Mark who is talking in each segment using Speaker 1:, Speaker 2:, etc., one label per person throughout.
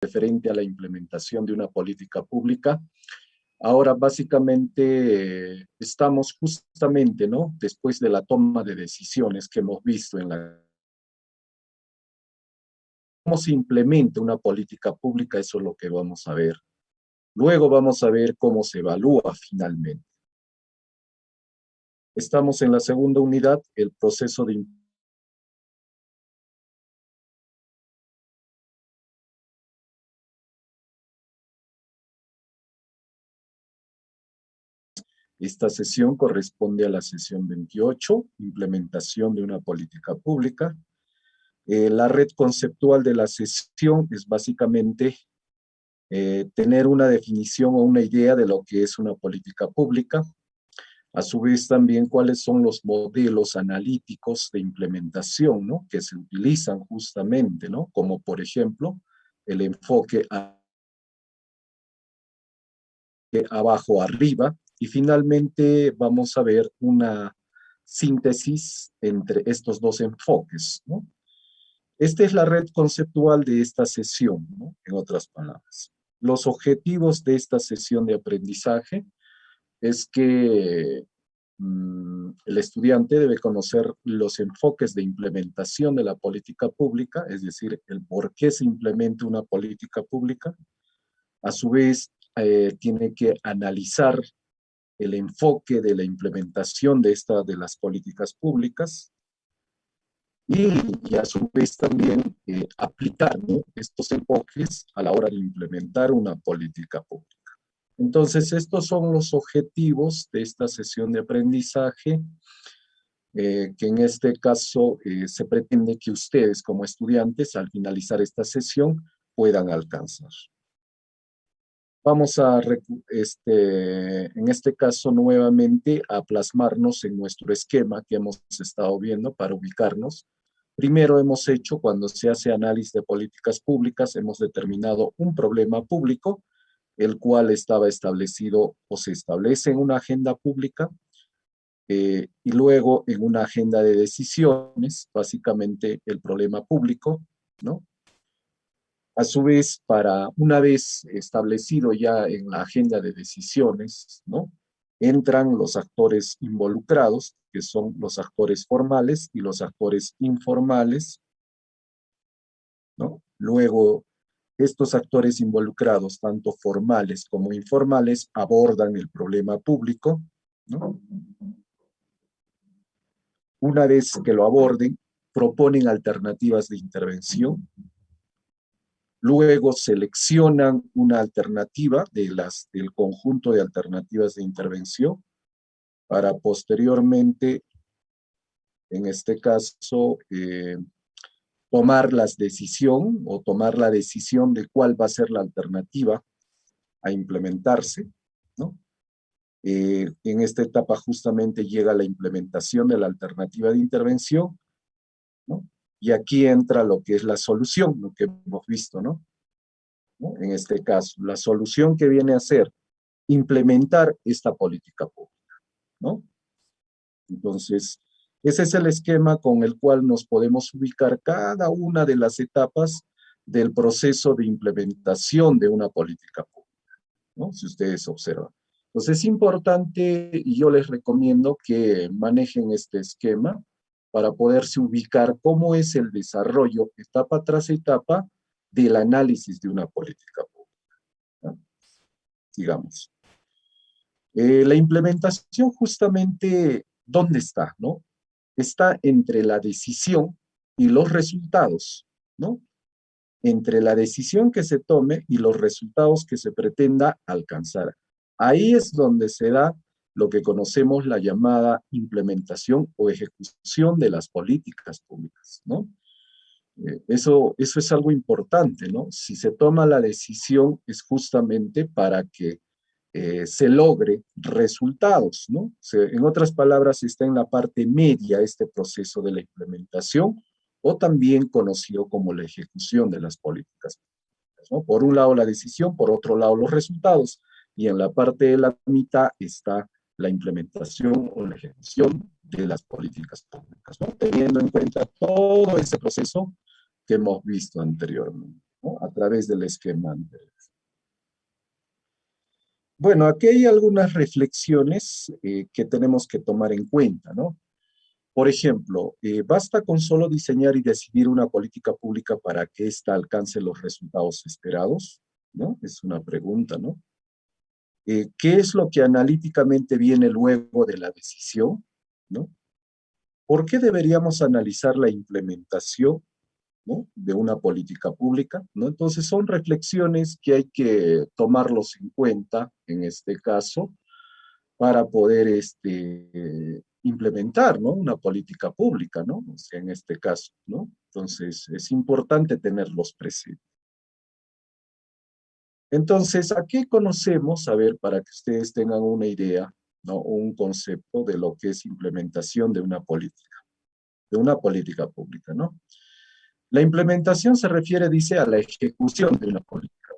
Speaker 1: referente a la implementación de una política pública. Ahora, básicamente, estamos justamente, ¿no?, después de la toma de decisiones que hemos visto en la... ¿Cómo se implementa una política pública? Eso es lo que vamos a ver. Luego vamos a ver cómo se evalúa finalmente. Estamos en la segunda unidad, el proceso de... Esta sesión corresponde a la sesión 28, implementación de una política pública. La red conceptual de la sesión es básicamente tener una definición o una idea de lo que es una política pública. A su vez también cuáles son los modelos analíticos de implementación, ¿no?, que se utilizan justamente, ¿no?, como por ejemplo el enfoque abajo arriba, y finalmente vamos a ver una síntesis entre estos dos enfoques, ¿no? Esta es la red conceptual de esta sesión, ¿no?, en otras palabras. Los objetivos de esta sesión de aprendizaje es que el estudiante debe conocer los enfoques de implementación de la política pública, es decir, el por qué se implementa una política pública. A su vez, tiene que analizar el enfoque de la implementación de las políticas públicas y a su vez también aplicar, ¿no?, estos enfoques a la hora de implementar una política pública. Entonces, estos son los objetivos de esta sesión de aprendizaje, que en este caso se pretende que ustedes como estudiantes al finalizar esta sesión puedan alcanzar. Vamos a, en este caso nuevamente, a plasmarnos en nuestro esquema que hemos estado viendo para ubicarnos. Primero hemos hecho, cuando se hace análisis de políticas públicas, hemos determinado un problema público, el cual estaba establecido o se establece en una agenda pública, y luego en una agenda de decisiones, básicamente el problema público, ¿no? A su vez, una vez establecido ya en la agenda de decisiones, ¿no?, entran los actores involucrados, que son los actores formales y los actores informales, ¿no? Luego, estos actores involucrados, tanto formales como informales, abordan el problema público, ¿no? Una vez que lo aborden, proponen alternativas de intervención. Luego seleccionan una alternativa del conjunto de alternativas de intervención para posteriormente, en este caso, tomar la decisión de cuál va a ser la alternativa a implementarse, ¿no? En esta etapa justamente llega la implementación de la alternativa de intervención, ¿no? Y aquí entra lo que es la solución, lo que hemos visto, ¿no? En este caso, la solución que viene a ser implementar esta política pública, ¿no? Entonces, ese es el esquema con el cual nos podemos ubicar cada una de las etapas del proceso de implementación de una política pública, ¿no?, si ustedes observan. Entonces, es importante y yo les recomiendo que manejen este esquema para poderse ubicar cómo es el desarrollo, etapa tras etapa, del análisis de una política pública, ¿no? Sigamos. La implementación justamente, ¿dónde está, no? Está entre la decisión y los resultados, ¿no? Entre la decisión que se tome y los resultados que se pretenda alcanzar. Ahí es donde se da lo que conocemos la llamada implementación o ejecución de las políticas públicas, ¿no? Eso es algo importante, ¿no? Si se toma la decisión es justamente para que se logre resultados, ¿no? En otras palabras, está en la parte media este proceso de la implementación, o también conocido como la ejecución de las políticas públicas, ¿no? Por un lado la decisión, por otro lado los resultados, y en la parte de la mitad está la implementación o la ejecución de las políticas públicas, ¿no?, teniendo en cuenta todo ese proceso que hemos visto anteriormente. ¿no? A través del esquema anterior. Bueno, aquí hay algunas reflexiones que tenemos que tomar en cuenta, ¿no? Por ejemplo, ¿basta con solo diseñar y decidir una política pública para que ésta alcance los resultados esperados? ¿No? Es una pregunta, ¿no? ¿Qué es lo que analíticamente viene luego de la decisión? ¿No? ¿Por qué deberíamos analizar la implementación, ¿no? de una política pública? ¿No? Entonces son reflexiones que hay que tomarlos en cuenta en este caso para poder implementar, ¿no? una política pública, ¿no? O sea, en este caso, ¿no? Entonces es importante tenerlos presentes. Entonces, aquí conocemos, a ver, para que ustedes tengan una idea, ¿no? Un concepto de lo que es implementación de una política pública, ¿no? La implementación se refiere, dice, a la ejecución de una política,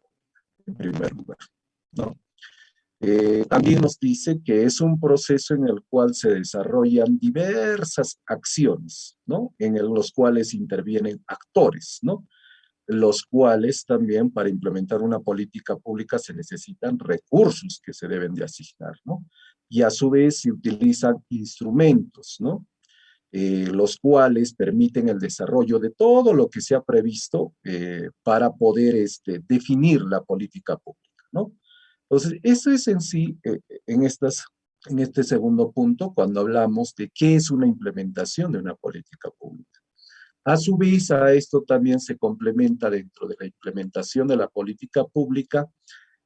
Speaker 1: en primer lugar, ¿no? También nos dice que es un proceso en el cual se desarrollan diversas acciones, ¿no? Los cuales intervienen actores, ¿no? Los cuales también para implementar una política pública se necesitan recursos que se deben de asignar, ¿no? Y a su vez se utilizan instrumentos, ¿no? Los cuales permiten el desarrollo de todo lo que se ha previsto para poder definir la política pública, ¿no? Entonces, eso es en sí, en este segundo punto, cuando hablamos de qué es una implementación de una política pública. A su vez, a esto también se complementa dentro de la implementación de la política pública,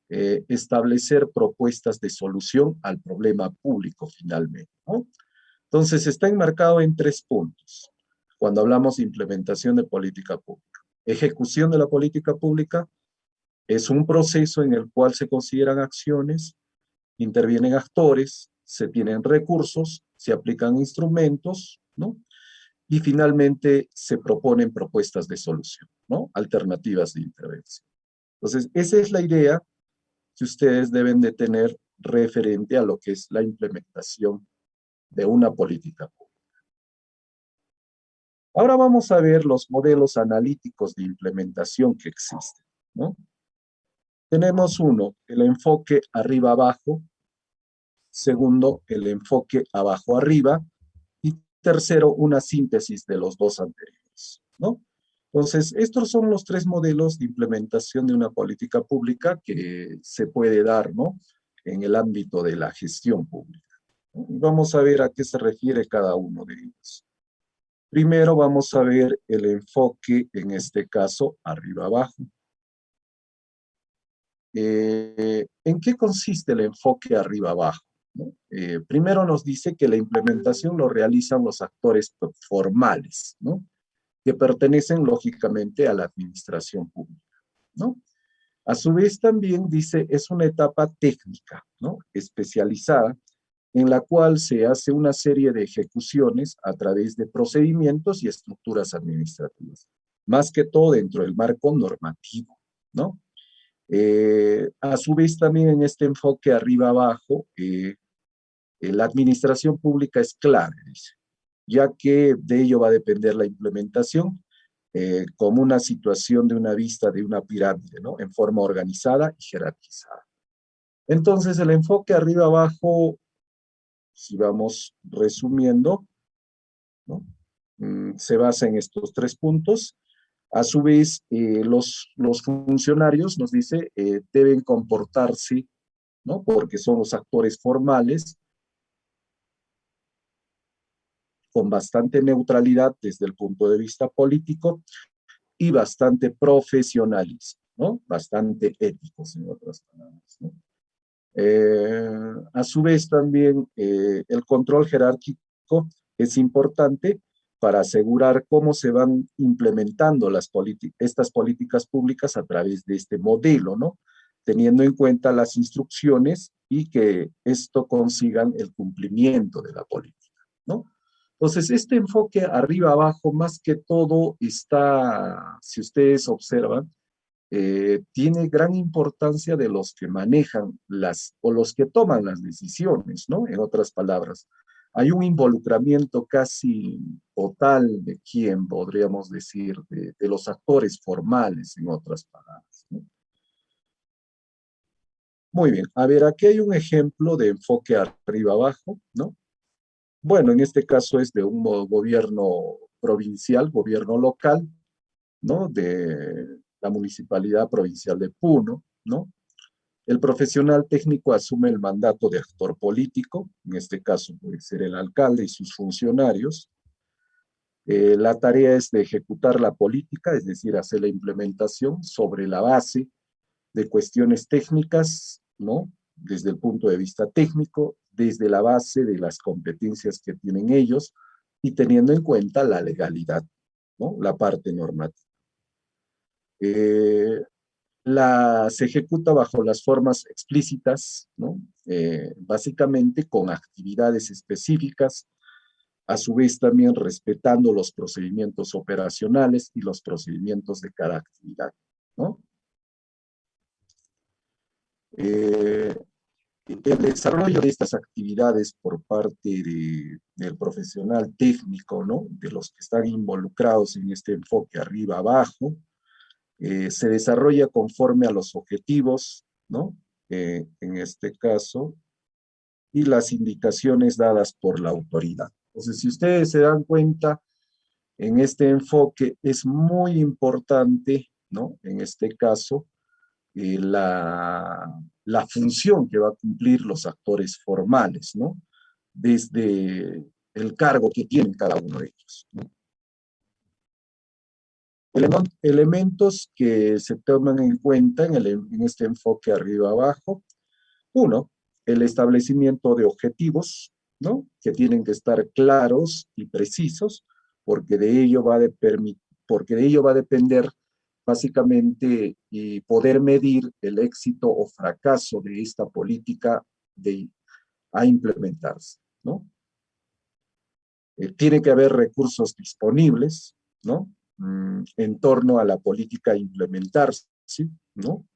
Speaker 1: establecer propuestas de solución al problema público finalmente, ¿no? Entonces, está enmarcado en 3 puntos cuando hablamos de implementación de política pública. Ejecución de la política pública es un proceso en el cual se consideran acciones, intervienen actores, se tienen recursos, se aplican instrumentos, ¿no? Y finalmente se proponen propuestas de solución, ¿no? Alternativas de intervención. Entonces, esa es la idea que ustedes deben de tener referente a lo que es la implementación de una política pública. Ahora vamos a ver los modelos analíticos de implementación que existen, ¿no? Tenemos uno, el enfoque arriba-abajo, segundo, el enfoque abajo-arriba, y tercero, una síntesis de los dos anteriores, ¿no? Entonces, estos son los 3 modelos de implementación de una política pública que se puede dar, ¿no? En el ámbito de la gestión pública, ¿no? Y vamos a ver a qué se refiere cada uno de ellos. Primero vamos a ver el enfoque, en este caso, arriba-abajo. ¿En qué consiste el enfoque arriba-abajo? ¿No? Primero nos dice que la implementación lo realizan los actores formales, ¿no? Que pertenecen lógicamente a la administración pública, ¿no? A su vez también dice, es una etapa técnica, ¿no? Especializada, en la cual se hace una serie de ejecuciones a través de procedimientos y estructuras administrativas, más que todo dentro del marco normativo, ¿no? A su vez también en este enfoque arriba-abajo, la administración pública es clave, dice, ya que de ello va a depender la implementación, como una situación de una vista de una pirámide, ¿no? En forma organizada y jerarquizada. Entonces, el enfoque arriba-abajo, si vamos resumiendo, ¿no? Se basa en estos 3 puntos. A su vez, los funcionarios, nos dice, deben comportarse, ¿no? Porque son los actores formales, con bastante neutralidad desde el punto de vista político y bastante profesionalismo, ¿no? Bastante éticos, en otras palabras, ¿no? A su vez también el control jerárquico es importante para asegurar cómo se van implementando estas políticas públicas a través de este modelo, ¿no? Teniendo en cuenta las instrucciones y que esto consigan el cumplimiento de la política, ¿no? Entonces, este enfoque arriba-abajo, más que todo, está, si ustedes observan, tiene gran importancia de los que manejan o los que toman las decisiones, ¿no? En otras palabras, hay un involucramiento casi total de quién, podríamos decir, de los actores formales, en otras palabras, ¿no? Muy bien, a ver, aquí hay un ejemplo de enfoque arriba-abajo, ¿no? Bueno, en este caso es de un gobierno provincial, gobierno local, ¿no? De la Municipalidad Provincial de Puno, ¿no? El profesional técnico asume el mandato de actor político, en este caso puede ser el alcalde y sus funcionarios. La tarea es de ejecutar la política, es decir, hacer la implementación sobre la base de cuestiones técnicas, ¿no? Desde el punto de vista técnico, desde la base de las competencias que tienen ellos y teniendo en cuenta la legalidad, ¿no? La parte normativa. Eh, se ejecuta bajo las formas explícitas, ¿no? Básicamente con actividades específicas, a su vez también respetando los procedimientos operacionales y los procedimientos de cada actividad, ¿no? El desarrollo de estas actividades por parte del profesional técnico, ¿no? De los que están involucrados en este enfoque arriba-abajo, se desarrolla conforme a los objetivos, ¿no? En este caso, y las indicaciones dadas por la autoridad. Entonces, si ustedes se dan cuenta, en este enfoque es muy importante, ¿no? En este caso, la función que va a cumplir los actores formales, ¿no? Desde el cargo que tienen cada uno de ellos, ¿no? Elementos que se toman en cuenta en este enfoque arriba-abajo. Uno, el establecimiento de objetivos, ¿no? Que tienen que estar claros y precisos, porque de ello va a depender básicamente y poder medir el éxito o fracaso de esta política a implementarse, ¿no? Tiene que haber recursos disponibles, ¿no? En torno a la política a implementarse, ¿no?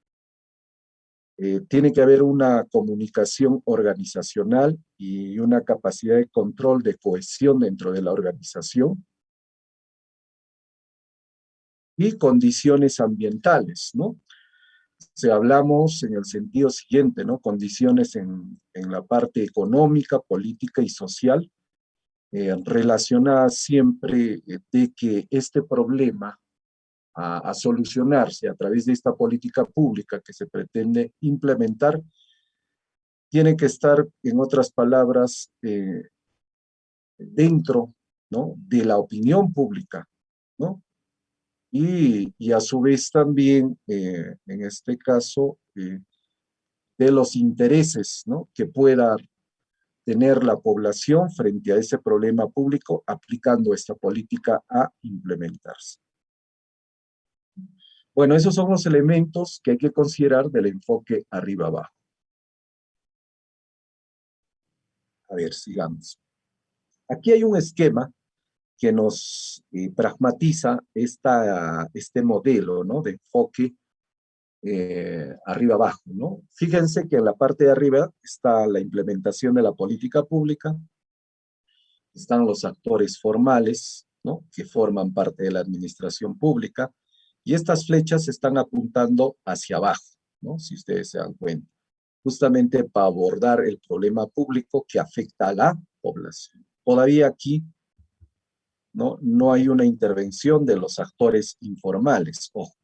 Speaker 1: Tiene que haber una comunicación organizacional y una capacidad de control de cohesión dentro de la organización y condiciones ambientales, ¿no? Si hablamos en el sentido siguiente, ¿no? Condiciones en la parte económica, política y social, relacionadas siempre de que este problema a solucionarse a través de esta política pública que se pretende implementar, tiene que estar, en otras palabras, dentro, ¿no? De la opinión pública, ¿no? Y a su vez también, en este caso, de los intereses, ¿no? Que pueda tener la población frente a ese problema público aplicando esta política a implementarse. Bueno, esos son los elementos que hay que considerar del enfoque arriba-abajo. A ver, sigamos. Aquí hay un esquema que nos pragmatiza este modelo, ¿no? De enfoque arriba-abajo, ¿no? Fíjense que en la parte de arriba está la implementación de la política pública, están los actores formales, ¿no? Que forman parte de la administración pública, y estas flechas están apuntando hacia abajo, ¿no? Si ustedes se dan cuenta, justamente para abordar el problema público que afecta a la población. Todavía aquí no hay una intervención de los actores informales. Ojo,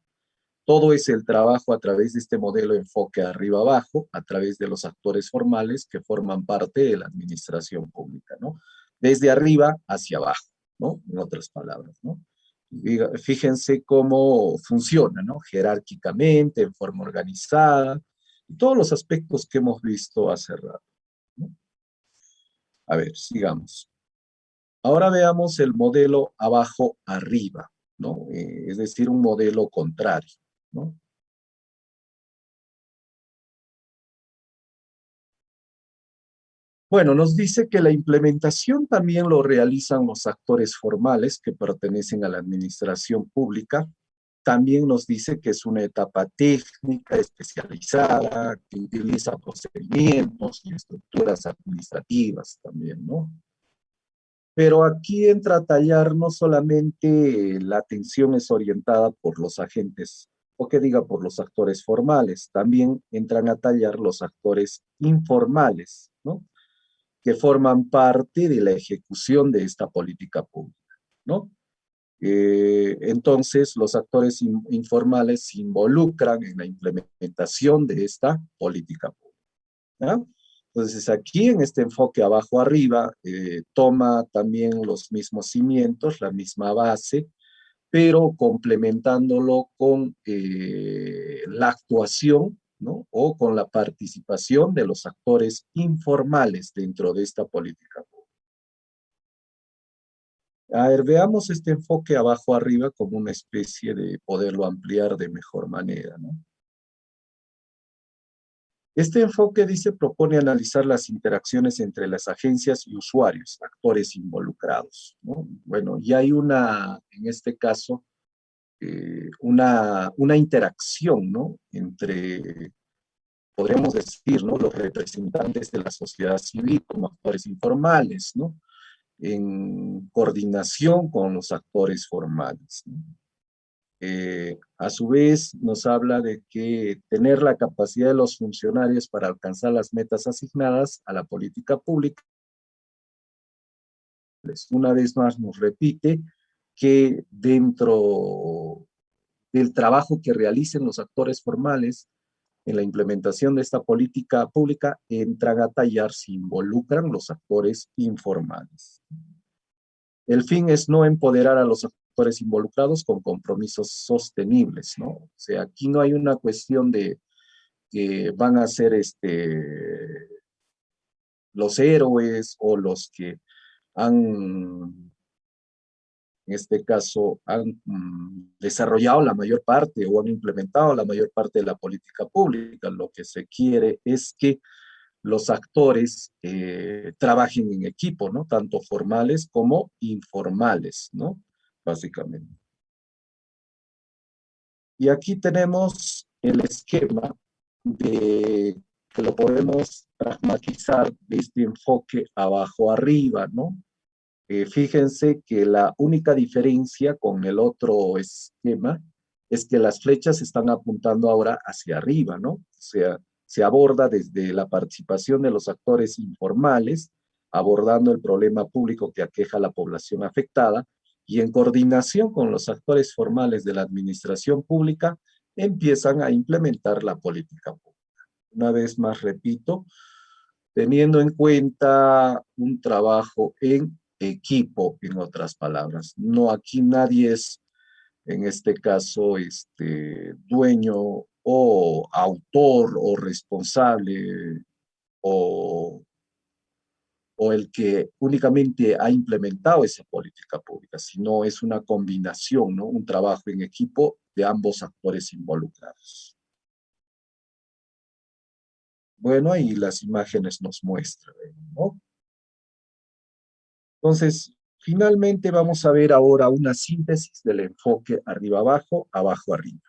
Speaker 1: todo es el trabajo a través de este modelo de enfoque arriba-abajo, a través de los actores formales que forman parte de la administración pública, ¿no? Desde arriba hacia abajo, ¿no? En otras palabras, ¿no? Fíjense cómo funciona, ¿no? Jerárquicamente, en forma organizada, y todos los aspectos que hemos visto hace rato, ¿no? A ver, sigamos. Ahora veamos el modelo abajo-arriba, ¿no? Es decir, un modelo contrario, ¿no? Bueno, nos dice que la implementación también lo realizan los actores formales que pertenecen a la administración pública. También nos dice que es una etapa técnica especializada, que utiliza procedimientos y estructuras administrativas también, ¿no? Pero aquí entra a tallar no solamente la atención es orientada por los agentes, o que diga por los actores formales, también entran a tallar los actores informales, ¿no? Que forman parte de la ejecución de esta política pública, ¿no? Entonces, los actores informales se involucran en la implementación de esta política pública, ¿no? Entonces, aquí en este enfoque abajo arriba, toma también los mismos cimientos, la misma base, pero complementándolo con la actuación, ¿no? O con la participación de los actores informales dentro de esta política pública. A ver, veamos este enfoque abajo arriba como una especie de poderlo ampliar de mejor manera, ¿no? Este enfoque, dice, propone analizar las interacciones entre las agencias y usuarios, actores involucrados, ¿no? Bueno, y hay una, en este caso, una interacción, ¿no? Entre, podríamos decir, ¿no? Los representantes de la sociedad civil como actores informales, ¿no? En coordinación con los actores formales, ¿no? A su vez, nos habla de que tener la capacidad de los funcionarios para alcanzar las metas asignadas a la política pública. Una vez más nos repite que dentro del trabajo que realicen los actores formales en la implementación de esta política pública, entran a tallar si involucran los actores informales. El fin es no empoderar a los actores involucrados con compromisos sostenibles, ¿no? O sea, aquí no hay una cuestión de que van a ser los héroes o los que han, en este caso, han desarrollado la mayor parte o han implementado la mayor parte de la política pública. Lo que se quiere es que los actores trabajen en equipo, ¿no? Tanto formales como informales, ¿no? Básicamente. Y aquí tenemos el esquema de que lo podemos pragmatizar de este enfoque abajo arriba, ¿no? Fíjense que la única diferencia con el otro esquema es que las flechas están apuntando ahora hacia arriba, ¿no? O sea, se aborda desde la participación de los actores informales, abordando el problema público que aqueja a la población afectada, y en coordinación con los actores formales de la administración pública, empiezan a implementar la política pública. Una vez más, repito, teniendo en cuenta un trabajo en equipo, en otras palabras. No, aquí nadie es, en este caso, dueño o autor o responsable o, o el que únicamente ha implementado esa política pública, sino es una combinación, ¿no? Un trabajo en equipo de ambos actores involucrados. Bueno, ahí las imágenes nos muestran, ¿no? Entonces, finalmente vamos a ver ahora una síntesis del enfoque arriba-abajo, abajo-arriba.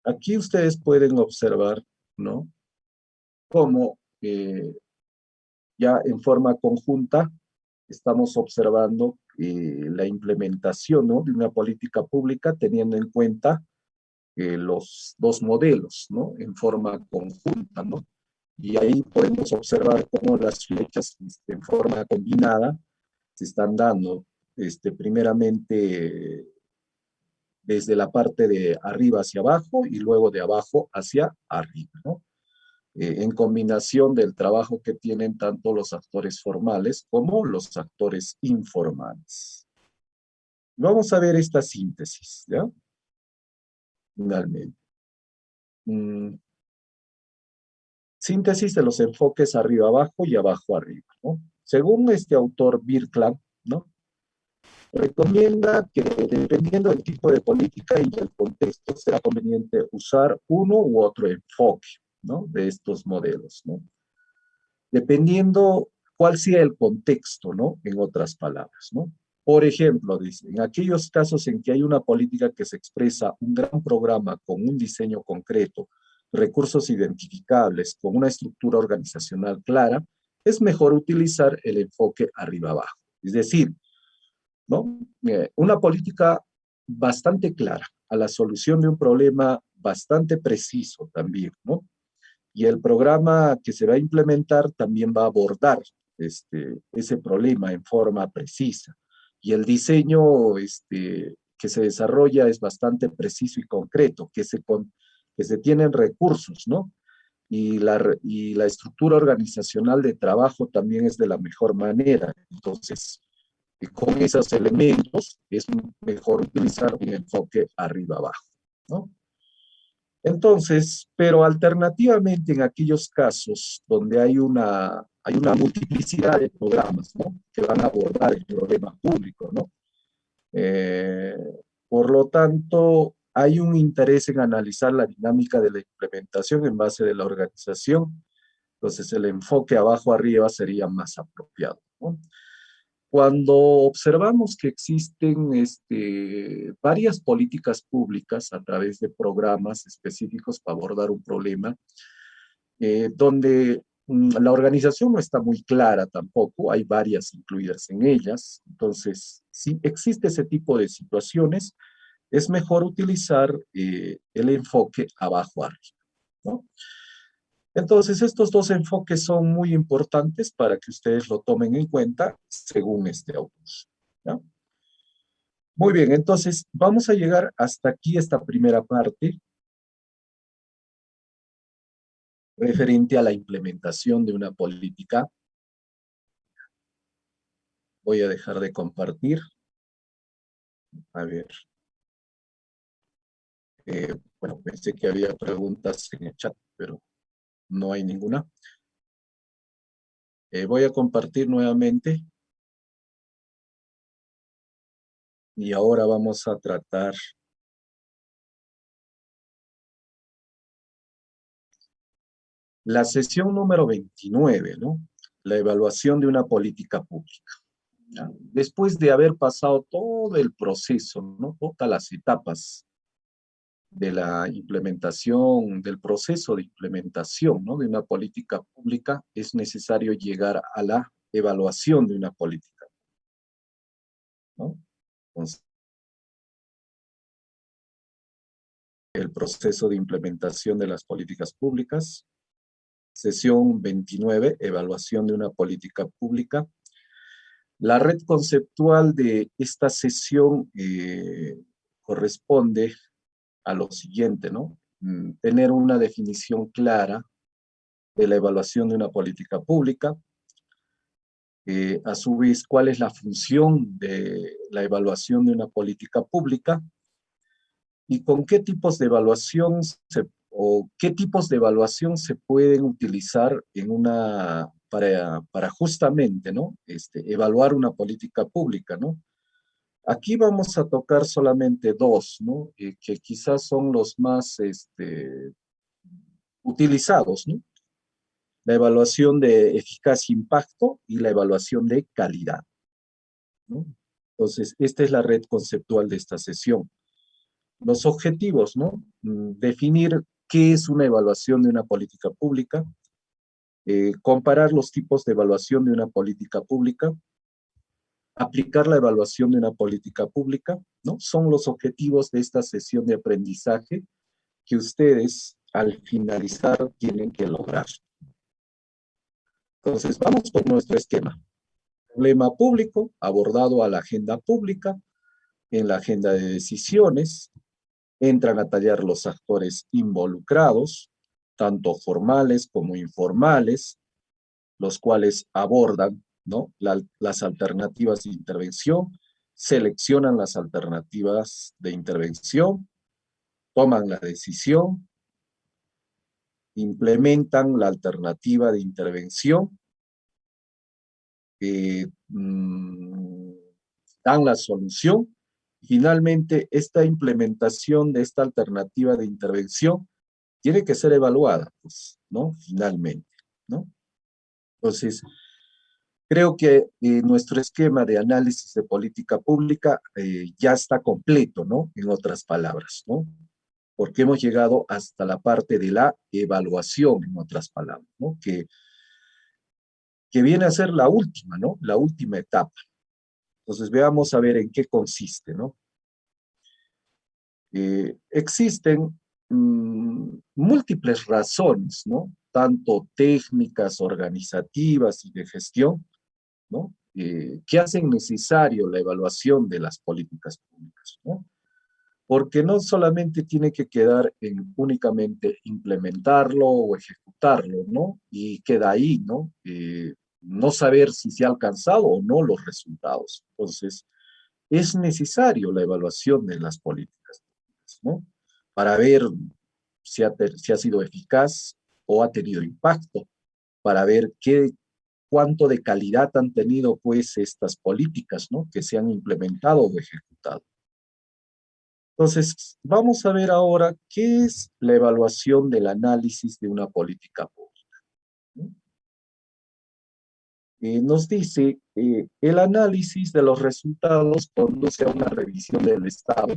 Speaker 1: Aquí ustedes pueden observar, ¿no? Cómo ya en forma conjunta estamos observando la implementación, ¿no? De una política pública teniendo en cuenta los dos modelos, ¿no? En forma conjunta, ¿no? Y ahí podemos observar cómo las flechas en forma combinada se están dando, primeramente desde la parte de arriba hacia abajo y luego de abajo hacia arriba, ¿no? En combinación del trabajo que tienen tanto los actores formales como los actores informales. Vamos a ver esta síntesis, ¿ya? Finalmente. Síntesis de los enfoques arriba-abajo y abajo-arriba, ¿no? Según este autor Birkland, ¿no? Recomienda que dependiendo del tipo de política y del contexto será conveniente usar uno u otro enfoque, ¿no? De estos modelos, ¿no? Dependiendo cuál sea el contexto, ¿no? En otras palabras, ¿no? Por ejemplo, dice, en aquellos casos en que hay una política que se expresa un gran programa con un diseño concreto, recursos identificables, con una estructura organizacional clara, es mejor utilizar el enfoque arriba-abajo. Es decir, ¿no? Una política bastante clara a la solución de un problema bastante preciso también, ¿no? Y el programa que se va a implementar también va a abordar ese problema en forma precisa. Y el diseño que se desarrolla es bastante preciso y concreto, que se tienen recursos, ¿no? Y la estructura organizacional de trabajo también es de la mejor manera. Entonces, con esos elementos es mejor utilizar un enfoque arriba-abajo, ¿no? Entonces, pero alternativamente en aquellos casos donde hay una multiplicidad de programas, ¿no? Que van a abordar el problema público, ¿no? Eh, por lo tanto, hay un interés en analizar la dinámica de la implementación en base de la organización. Entonces, el enfoque abajo-arriba sería más apropiado, ¿no? Cuando observamos que existen varias políticas públicas a través de programas específicos para abordar un problema, donde la organización no está muy clara tampoco, hay varias incluidas en ellas, entonces si existe ese tipo de situaciones, es mejor utilizar el enfoque abajo arriba, ¿no? Entonces, estos dos enfoques son muy importantes para que ustedes lo tomen en cuenta según este autor, ¿no? Muy bien, entonces vamos a llegar hasta aquí esta primera parte referente a la implementación de una política. Voy a dejar de compartir. A ver. Bueno, pensé que había preguntas en el chat, pero no hay ninguna. Voy a compartir nuevamente. Y ahora vamos a tratar la sesión número 29, ¿no? La evaluación de una política pública. ¿Ya? Después de haber pasado todo el proceso, ¿no? Todas las etapas de la implementación, del proceso de implementación, ¿no? De una política pública, es necesario llegar a la evaluación de una política, ¿no? Entonces, el proceso de implementación de las políticas públicas. Sesión 29, evaluación de una política pública. La red conceptual de esta sesión corresponde a lo siguiente, ¿no? Tener una definición clara de la evaluación de una política pública. A su vez, ¿cuál es la función de la evaluación de una política pública? ¿Y con qué tipos de evaluación o qué tipos de evaluación se pueden utilizar en para justamente, ¿no? Evaluar una política pública, ¿no? Aquí vamos a tocar solamente dos, ¿no? Que quizás son los más utilizados, ¿no? La evaluación de eficacia e impacto y la evaluación de calidad, ¿no? Entonces, esta es la red conceptual de esta sesión. Los objetivos, ¿no? Definir qué es una evaluación de una política pública, comparar los tipos de evaluación de una política pública, aplicar la evaluación de una política pública, ¿no? Son los objetivos de esta sesión de aprendizaje que ustedes al finalizar tienen que lograr. Entonces, vamos con nuestro esquema. Problema público, abordado a la agenda pública, en la agenda de decisiones, entran a tallar los actores involucrados, tanto formales como informales, los cuales abordan, ¿no? Las alternativas de intervención, seleccionan las alternativas de intervención, toman la decisión, implementan la alternativa de intervención, eh, mm, dan la solución. Finalmente, esta implementación de esta alternativa de intervención tiene que ser evaluada, pues, ¿no? Finalmente, ¿no? Entonces, creo que nuestro esquema de análisis de política pública ya está completo, ¿no? En otras palabras, ¿no? Porque hemos llegado hasta la parte de la evaluación, en otras palabras, ¿no? Que que viene a ser la última, ¿no? La última etapa. Entonces veamos a ver en qué consiste, ¿no? Existen múltiples razones, ¿no? Tanto técnicas, organizativas y de gestión, ¿no? Que hacen necesario la evaluación de las políticas públicas, ¿no? Porque no solamente tiene que quedar en únicamente implementarlo o ejecutarlo, ¿no? Y queda ahí, ¿no? No saber si se ha alcanzado o no los resultados. Entonces, es necesario la evaluación de las políticas, ¿no? Para ver si ha sido eficaz o ha tenido impacto, para ver cuánto de calidad han tenido pues estas políticas, ¿no? Que se han implementado o ejecutado. Entonces, vamos a ver ahora qué es la evaluación del análisis de una política pública, ¿no? Nos dice, el análisis de los resultados conduce a una revisión del estado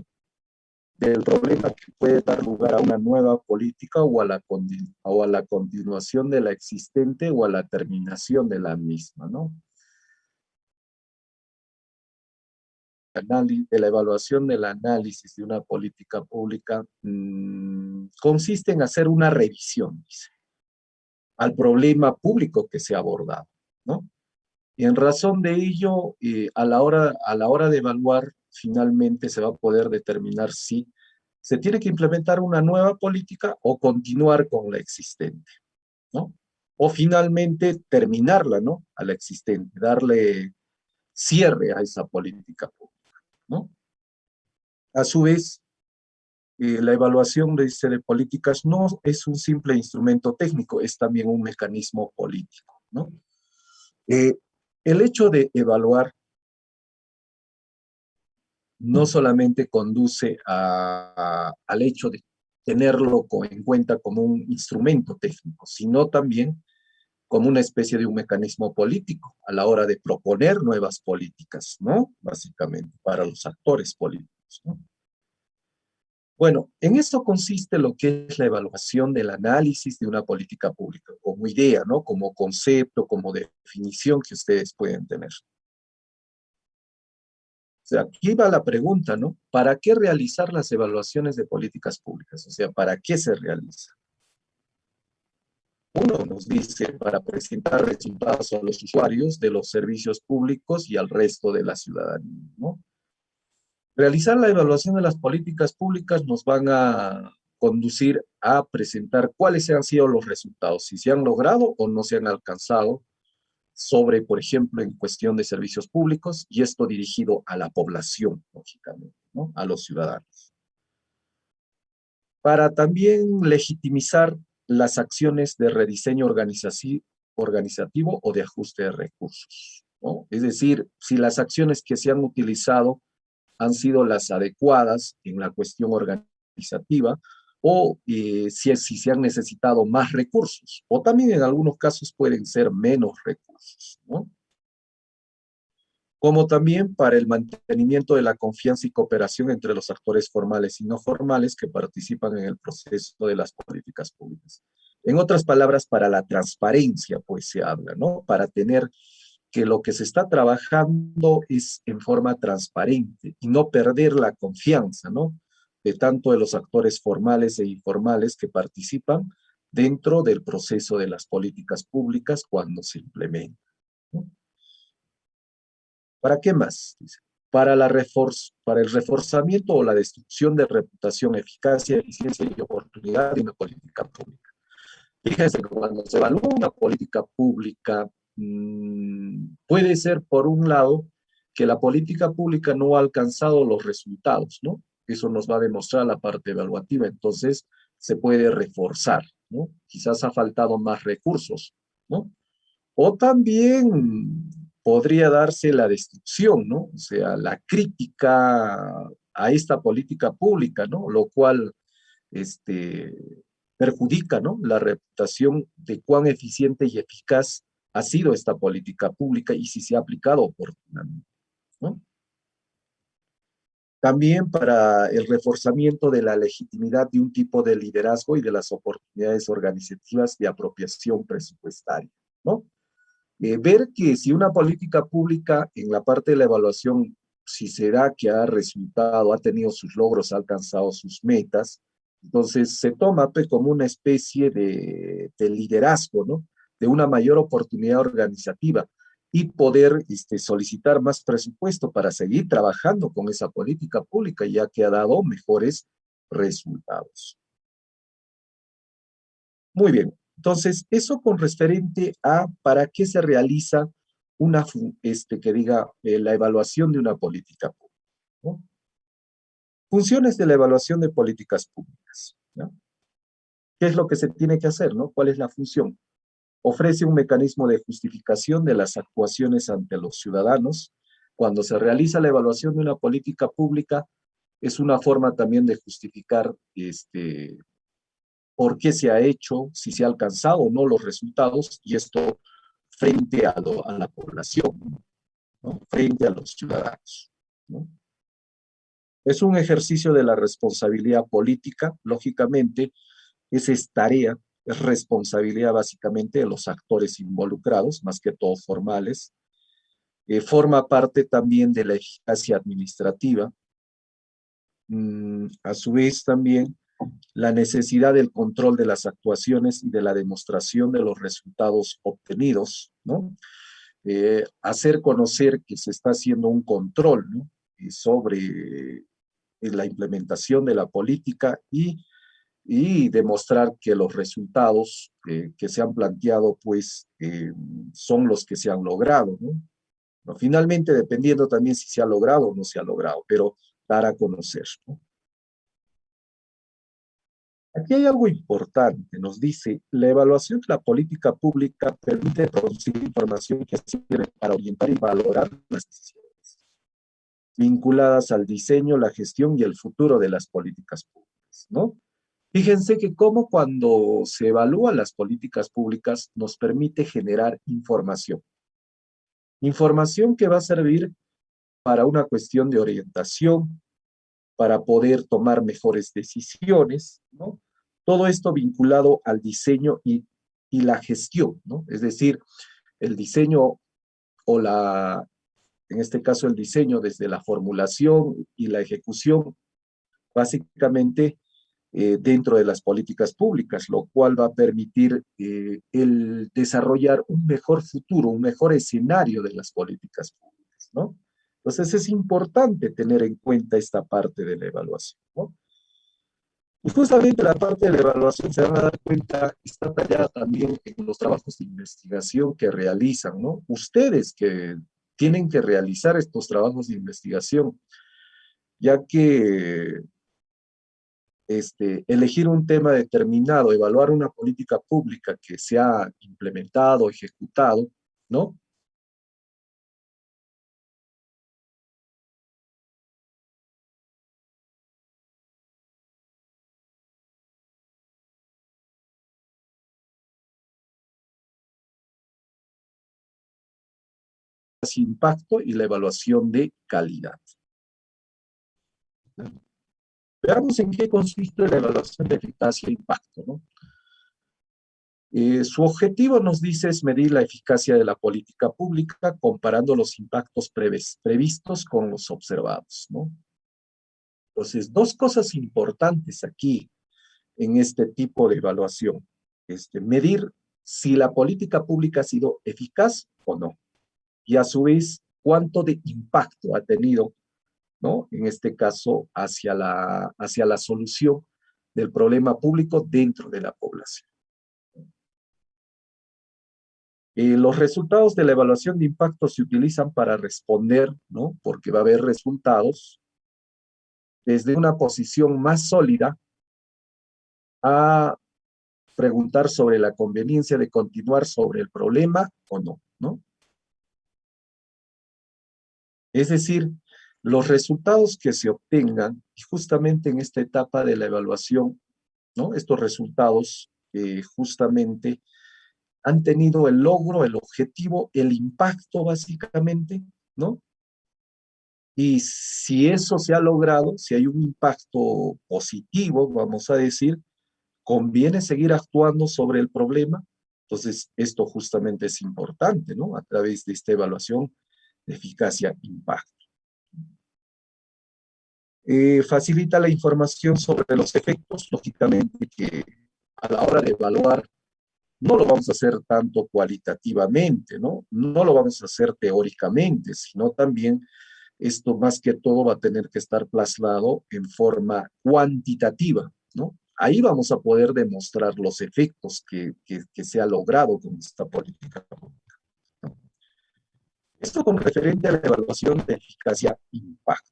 Speaker 1: del problema que puede dar lugar a una nueva política o a la continuación de la existente o a la terminación de la misma, ¿no? De la evaluación del análisis de una política pública consiste en hacer una revisión, dice, al problema público que se ha abordado, ¿no? Y en razón de ello, a la hora de evaluar, finalmente se va a poder determinar si se tiene que implementar una nueva política o continuar con la existente, ¿no? O finalmente terminarla, ¿no? A la existente, darle cierre a esa política pública, ¿no? A su vez, la evaluación de políticas no es un simple instrumento técnico, es también un mecanismo político, ¿no? Eh, el hecho de evaluar no solamente conduce al hecho de tenerlo en cuenta como un instrumento técnico, sino también como una especie de un mecanismo político a la hora de proponer nuevas políticas, ¿no? Básicamente, para los actores políticos, ¿no? Bueno, en esto consiste lo que es la evaluación del análisis de una política pública, como idea, ¿no? Como concepto, como definición que ustedes pueden tener. O sea, aquí va la pregunta, ¿no? ¿Para qué realizar las evaluaciones de políticas públicas? O sea, ¿para qué se realiza? Uno nos dice para presentar resultados a los usuarios de los servicios públicos y al resto de la ciudadanía, ¿no? Realizar la evaluación de las políticas públicas nos van a conducir a presentar cuáles han sido los resultados, si se han logrado o no se han alcanzado sobre, por ejemplo, en cuestión de servicios públicos, y esto dirigido a la población, lógicamente, ¿no? A los ciudadanos. Para también legitimizar las acciones de rediseño organizativo o de ajuste de recursos, ¿no? Es decir, si las acciones que se han utilizado han sido las adecuadas en la cuestión organizativa o si se han necesitado más recursos, o también en algunos casos pueden ser menos recursos, ¿no? Como también para el mantenimiento de la confianza y cooperación entre los actores formales y no formales que participan en el proceso de las políticas públicas. En otras palabras, para la transparencia, pues se habla, ¿no? Para tener que lo que se está trabajando es en forma transparente y no perder la confianza, ¿no? De tanto de los actores formales e informales que participan dentro del proceso de las políticas públicas cuando se implementan, ¿no? ¿Para qué más? Dice, para el reforzamiento o la destrucción de reputación, eficacia, eficiencia y oportunidad de una política pública. Fíjense que cuando se evalúa una política pública, puede ser, por un lado, que la política pública no ha alcanzado los resultados, ¿no? Eso nos va a demostrar la parte evaluativa, entonces se puede reforzar, ¿no? Quizás ha faltado más recursos, ¿no? O también podría darse la destrucción, ¿no? O sea, la crítica a esta política pública, ¿no? Lo cual este, perjudica, ¿no? La reputación de cuán eficiente y eficaz ha sido esta política pública y si se ha aplicado oportunamente, ¿no? También para el reforzamiento de la legitimidad de un tipo de liderazgo y de las oportunidades organizativas de apropiación presupuestaria, ¿no? ver que si una política pública en la parte de la evaluación, si se da que ha resultado, ha tenido sus logros, ha alcanzado sus metas, entonces se toma pues, como una especie de liderazgo, ¿no? De una mayor oportunidad organizativa y poder solicitar más presupuesto para seguir trabajando con esa política pública, ya que ha dado mejores resultados. Muy bien, entonces eso con referente a para qué se realiza una, que diga, la evaluación de una política pública, ¿no? Funciones de la evaluación de políticas públicas, ¿no? ¿Qué es lo que se tiene que hacer, no? ¿Cuál es la función? Ofrece un mecanismo de justificación de las actuaciones ante los ciudadanos. Cuando se realiza la evaluación de una política pública, es una forma también de justificar por qué se ha hecho, si se ha alcanzado o no los resultados, y esto frente a la población, ¿no? Frente a los ciudadanos, ¿no? Es un ejercicio de la responsabilidad política, lógicamente, esa es tarea, es responsabilidad básicamente de los actores involucrados, más que todos formales. Forma parte también de la eficacia administrativa. A su vez también la necesidad del control de las actuaciones y de la demostración de los resultados obtenidos, ¿no? Hacer conocer que se está haciendo un control, ¿no? Sobre la implementación de la política y demostrar que los resultados que se han planteado pues son los que se han logrado, ¿no? No, finalmente, dependiendo también si se ha logrado o no se ha logrado, pero dar a conocer, ¿no? Aquí hay algo importante, nos dice, la evaluación de la política pública permite producir información que sirve para orientar y valorar las decisiones vinculadas al diseño, la gestión y el futuro de las políticas públicas, ¿no? Fíjense que como cuando se evalúan las políticas públicas nos permite generar información. Información que va a servir para una cuestión de orientación, para poder tomar mejores decisiones, ¿no? Todo esto vinculado al diseño y la gestión, ¿no? Es decir, el diseño o en este caso el diseño desde la formulación y la ejecución, básicamente dentro de las políticas públicas, lo cual va a permitir el desarrollar un mejor futuro, un mejor escenario de las políticas públicas, ¿no? Entonces es importante tener en cuenta esta parte de la evaluación, ¿no? Y justamente la parte de la evaluación se van a dar cuenta, está tallada también en los trabajos de investigación que realizan, ¿no? Ustedes que tienen que realizar estos trabajos de investigación, ya que elegir un tema determinado, evaluar una política pública que se ha implementado, ejecutado, ¿no? Impacto y la evaluación de calidad. Veamos en qué consiste la evaluación de eficacia e impacto, ¿no? Su objetivo, nos dice, es medir la eficacia de la política pública comparando los impactos previstos con los observados, ¿no? Entonces, dos cosas importantes aquí en este tipo de evaluación. Medir si la política pública ha sido eficaz o no. Y a su vez, cuánto de impacto ha tenido, ¿no? En este caso, hacia la solución del problema público dentro de la población. Los resultados de la evaluación de impacto se utilizan para responder, ¿no? Porque va a haber resultados desde una posición más sólida a preguntar sobre la conveniencia de continuar sobre el problema o no, ¿no? Es decir, los resultados que se obtengan, y justamente en esta etapa de la evaluación, ¿no? Estos resultados justamente han tenido el logro, el objetivo, el impacto básicamente, ¿no? Y si eso se ha logrado, si hay un impacto positivo, vamos a decir, conviene seguir actuando sobre el problema, Entonces, esto justamente es importante, ¿no? A través de esta evaluación de eficacia-impacto. Facilita la información sobre los efectos, lógicamente que a la hora de evaluar no lo vamos a hacer tanto cualitativamente, ¿no? No lo vamos a hacer teóricamente, sino también esto más que todo va a tener que estar plasmado en forma cuantitativa, ¿no? Ahí vamos a poder demostrar los efectos que se ha logrado con esta política. Esto con referente a la evaluación de eficacia-impacto.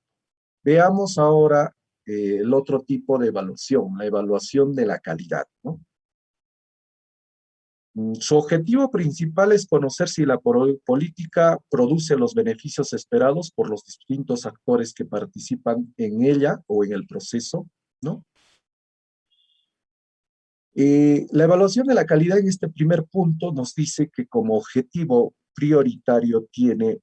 Speaker 1: Veamos ahora el otro tipo de evaluación, la evaluación de la calidad, ¿no? Su objetivo principal es conocer si la política produce los beneficios esperados por los distintos actores que participan en ella o en el proceso, ¿no? La evaluación de la calidad en este primer punto nos dice que como objetivo prioritario tiene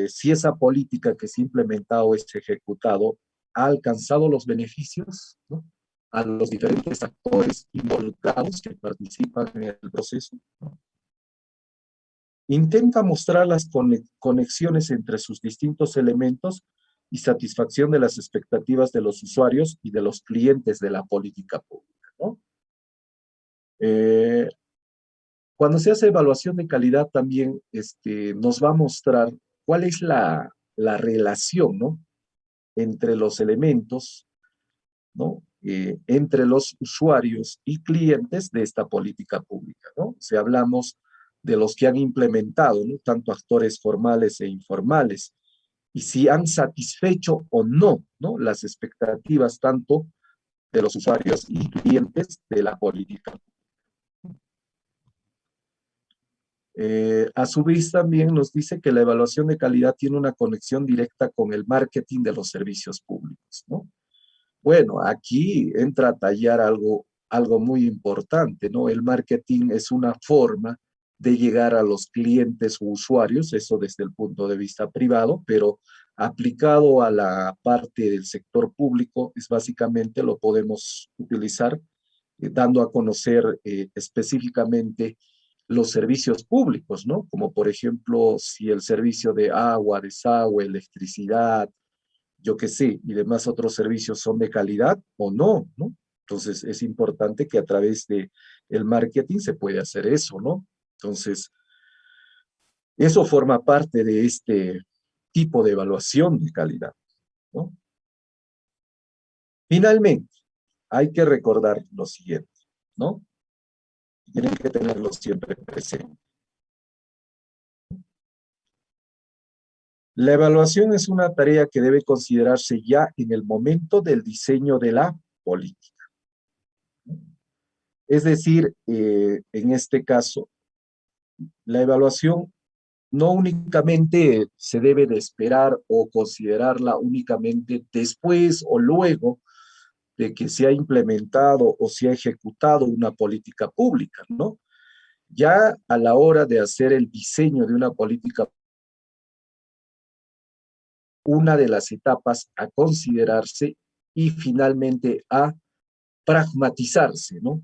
Speaker 1: si esa política que se ha implementado o es ejecutado ha alcanzado los beneficios, ¿no? A los diferentes actores involucrados que participan en el proceso, ¿no? Intenta mostrar las conexiones entre sus distintos elementos y satisfacción de las expectativas de los usuarios y de los clientes de la política pública, ¿no? Eh, Cuando se hace evaluación de calidad también nos va a mostrar cuál es la relación, ¿no? Entre los elementos, ¿no? Entre los usuarios y clientes de esta política pública, ¿no? Si hablamos de los que han implementado, ¿no? Tanto actores formales e informales, y si han satisfecho o no, ¿no? Las expectativas tanto de los usuarios y clientes de la política. A su vez también nos dice que la evaluación de calidad tiene una conexión directa con el marketing de los servicios públicos, ¿no? Bueno, aquí entra a tallar algo muy importante, ¿no? El marketing es una forma de llegar a los clientes o usuarios, eso desde el punto de vista privado, pero aplicado a la parte del sector público, es básicamente lo podemos utilizar dando a conocer específicamente los servicios públicos, ¿no? Como por ejemplo, si el servicio de agua, desagüe, electricidad, yo qué sé, y demás otros servicios son de calidad o no, ¿no? Entonces es importante que a través de el marketing se puede hacer eso, ¿no? Entonces, eso forma parte de este tipo de evaluación de calidad, ¿no? Finalmente, hay que recordar lo siguiente, ¿no? Tienen que tenerlo siempre presente. La evaluación es una tarea que debe considerarse ya en el momento del diseño de la política. Es decir, en este caso, la evaluación no únicamente se debe de esperar o considerarla únicamente después o luego de que se ha implementado o se ha ejecutado una política pública, ¿no? Ya a la hora de hacer el diseño de una política, una de las etapas a considerarse y finalmente a pragmatizarse, ¿no?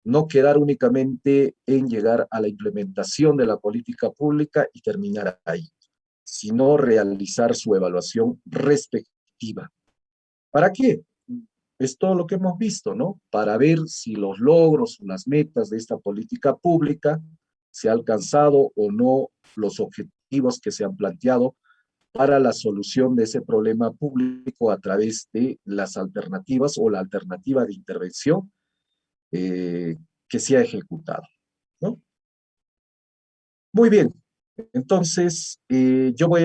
Speaker 1: No quedar únicamente en llegar a la implementación de la política pública y terminar ahí, sino realizar su evaluación respectiva. ¿Para qué? Es todo lo que hemos visto, ¿no? Para ver si los logros o las metas de esta política pública se han alcanzado o no los objetivos que se han planteado para la solución de ese problema público a través de las alternativas o la alternativa de intervención eh, que se ha ejecutado, ¿no? Muy bien, entonces yo voy a